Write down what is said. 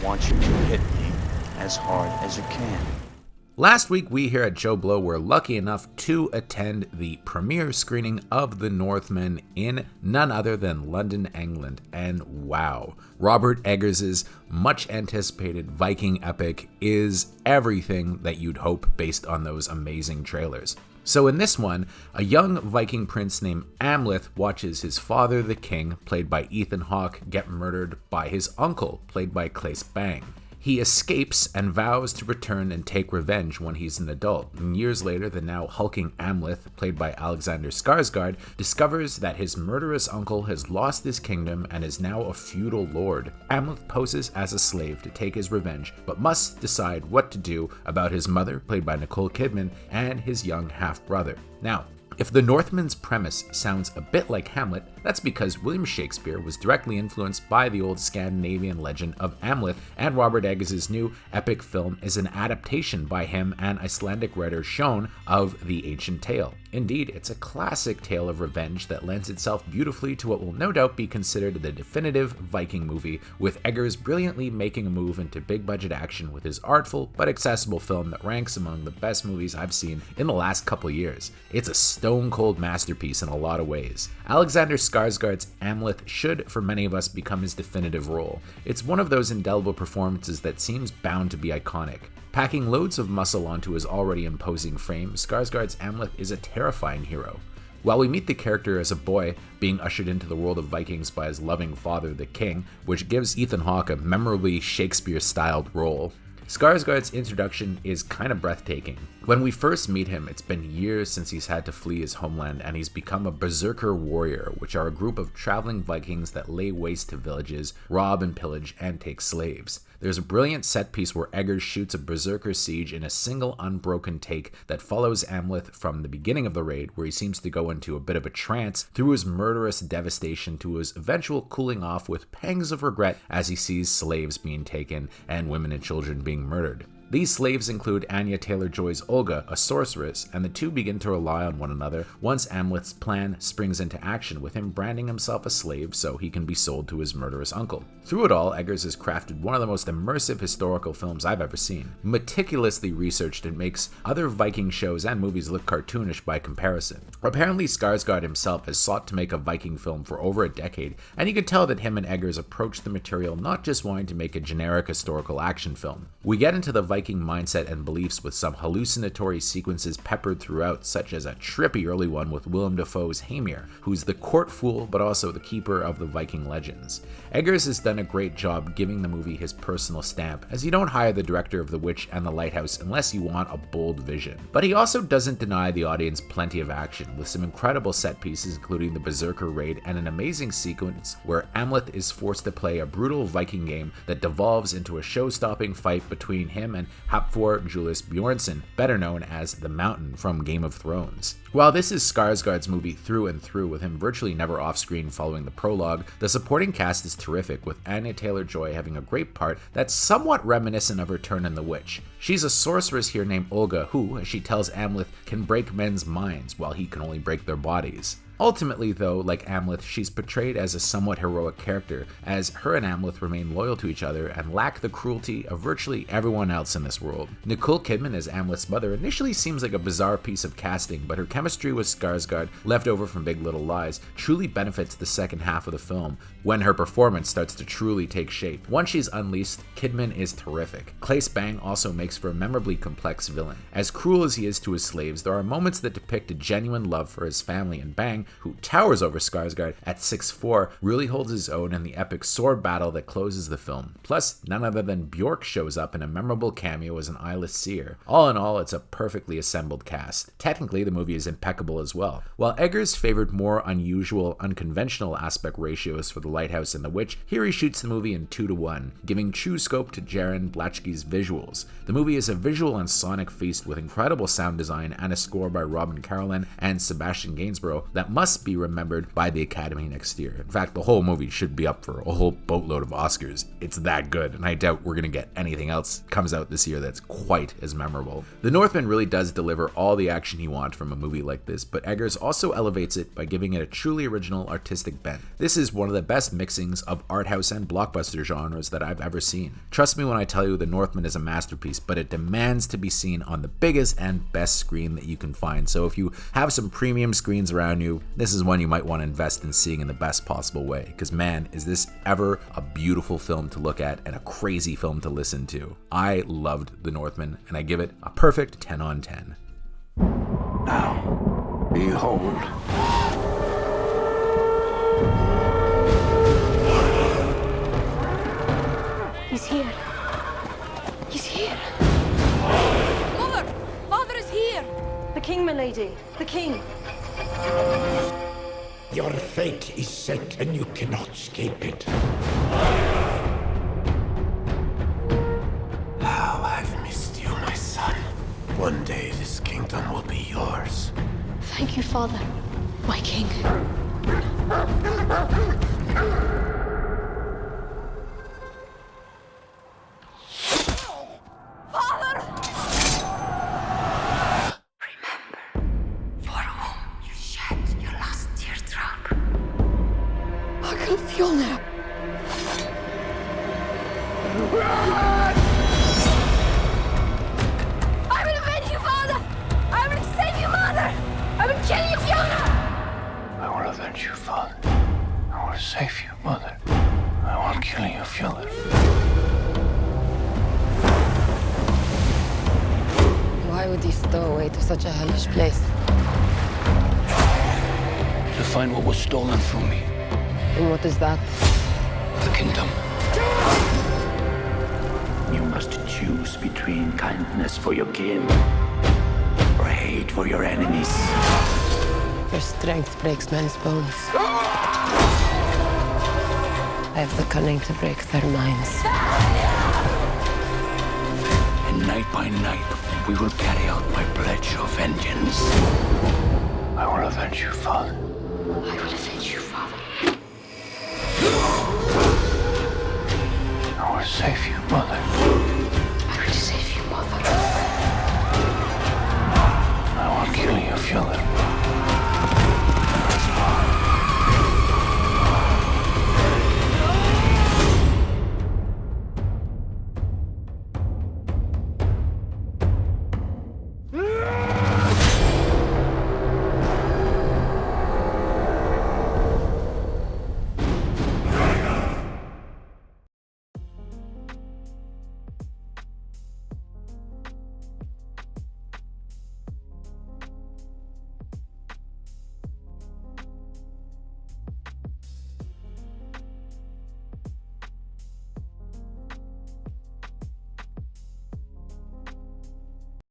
want you to hit me as hard as you can. Last week, we here at JoBlo were lucky enough to attend the premiere screening of The Northman in none other than London, England. And wow, Robert Eggers' much anticipated Viking epic is everything that you'd hope based on those amazing trailers. So in this one, a young Viking prince named Amleth watches his father, the king, played by Ethan Hawke, get murdered by his uncle, played by Claes Bang. He escapes and vows to return and take revenge when he's an adult. And years later, the now hulking Amleth, played by Alexander Skarsgard, discovers that his murderous uncle has lost his kingdom and is now a feudal lord. Amleth poses as a slave to take his revenge, but must decide what to do about his mother, played by Nicole Kidman, and his young half-brother. Now, if The Northman's premise sounds a bit like Hamlet, that's because William Shakespeare was directly influenced by the old Scandinavian legend of Amleth, and Robert Eggers' new epic film is an adaptation by him and Icelandic writer Sjón of the ancient tale. Indeed, it's a classic tale of revenge that lends itself beautifully to what will no doubt be considered the definitive Viking movie, with Eggers brilliantly making a move into big-budget action with his artful but accessible film that ranks among the best movies I've seen in the last couple years. It's a stone-cold masterpiece in a lot of ways. Alexander Skarsgård's Amleth should, for many of us, become his definitive role. It's one of those indelible performances that seems bound to be iconic. Packing loads of muscle onto his already imposing frame, Skarsgård's Amleth is a terrifying hero. While we meet the character as a boy, being ushered into the world of Vikings by his loving father, the king, which gives Ethan Hawke a memorably Shakespeare-styled role, Skarsgård's introduction is kind of breathtaking. When we first meet him, it's been years since he's had to flee his homeland, and he's become a berserker warrior, which are a group of traveling Vikings that lay waste to villages, rob and pillage, and take slaves. There's a brilliant set piece where Eggers shoots a berserker siege in a single unbroken take that follows Amleth from the beginning of the raid, where he seems to go into a bit of a trance, through his murderous devastation to his eventual cooling off with pangs of regret as he sees slaves being taken and women and children being murdered. These slaves include Anya Taylor-Joy's Olga, a sorceress, and the two begin to rely on one another once Amleth's plan springs into action, with him branding himself a slave so he can be sold to his murderous uncle. Through it all, Eggers has crafted one of the most immersive historical films I've ever seen. Meticulously researched, it makes other Viking shows and movies look cartoonish by comparison. Apparently, Skarsgård himself has sought to make a Viking film for over a decade, and you can tell that him and Eggers approached the material not just wanting to make a generic historical action film. We get into the Viking mindset and beliefs with some hallucinatory sequences peppered throughout, such as a trippy early one with Willem Dafoe's Hamir, who's the court fool but also the keeper of the Viking legends. Eggers has done a great job giving the movie his personal stamp, as you don't hire the director of The Witch and The Lighthouse unless you want a bold vision. But he also doesn't deny the audience plenty of action, with some incredible set pieces including the Berserker raid and an amazing sequence where Amleth is forced to play a brutal Viking game that devolves into a show-stopping fight between him and Hafthor Julius Bjornsson, better known as the Mountain from Game of Thrones. While this is Skarsgård's movie through and through, with him virtually never off-screen following the prologue, the supporting cast is terrific, with Anya Taylor-Joy having a great part that's somewhat reminiscent of her turn in The Witch. She's a sorceress here named Olga who, as she tells Amleth, can break men's minds while he can only break their bodies. Ultimately, though, like Amleth, she's portrayed as a somewhat heroic character, as her and Amleth remain loyal to each other and lack the cruelty of virtually everyone else in this world. Nicole Kidman as Amleth's mother initially seems like a bizarre piece of casting, but her chemistry with Skarsgård, left over from Big Little Lies, truly benefits the second half of the film, when her performance starts to truly take shape. Once she's unleashed, Kidman is terrific. Claes Bang also makes for a memorably complex villain. As cruel as he is to his slaves, there are moments that depict a genuine love for his family, and Bang, who towers over Skarsgård at 6'4", really holds his own in the epic sword battle that closes the film. Plus, none other than Bjork shows up in a memorable cameo as an eyeless seer. All in all, it's a perfectly assembled cast. Technically, the movie is impeccable as well. While Eggers favored more unusual, unconventional aspect ratios for The Lighthouse and The Witch, here he shoots the movie in 2:1, giving true scope to Jaron Blachky's visuals. The movie is a visual and sonic feast with incredible sound design and a score by Robin Carolan and Sebastian Gainsborough that must be remembered by the Academy next year. In fact, the whole movie should be up for a whole boatload of Oscars. It's that good, and I doubt we're going to get anything else comes out this year that's quite as memorable. The Northman really does deliver all the action you want from a movie like this, but Eggers also elevates it by giving it a truly original artistic bent. This is one of the best mixings of art house and blockbuster genres that I've ever seen. Trust me when I tell you The Northman is a masterpiece, but it demands to be seen on the biggest and best screen that you can find. So if you have some premium screens around you, this is one you might want to invest in seeing in the best possible way, because man, is this ever a beautiful film to look at and a crazy film to listen to. I loved The Northman, and I give it a perfect 10 on 10. Now, behold. He's here. He's here. Mother! Father is here! The king, my lady. The king. Your fate is set and you cannot escape it. How I've missed you, my son. One day this kingdom will be yours. Thank you, father. My king. Now. I will avenge you, father! I will save you, mother! I will kill you, Fiona! I will avenge you, father. I will save you, mother. I will kill you, Fiona. Why would he stow away to such a hellish place? To find what was stolen from me. And what is that? The kingdom. You must choose between kindness for your kin or hate for your enemies. Your strength breaks men's bones. I have the cunning to break their minds. And night by night, we will carry out my pledge of vengeance. I will avenge you, father. I will avenge you,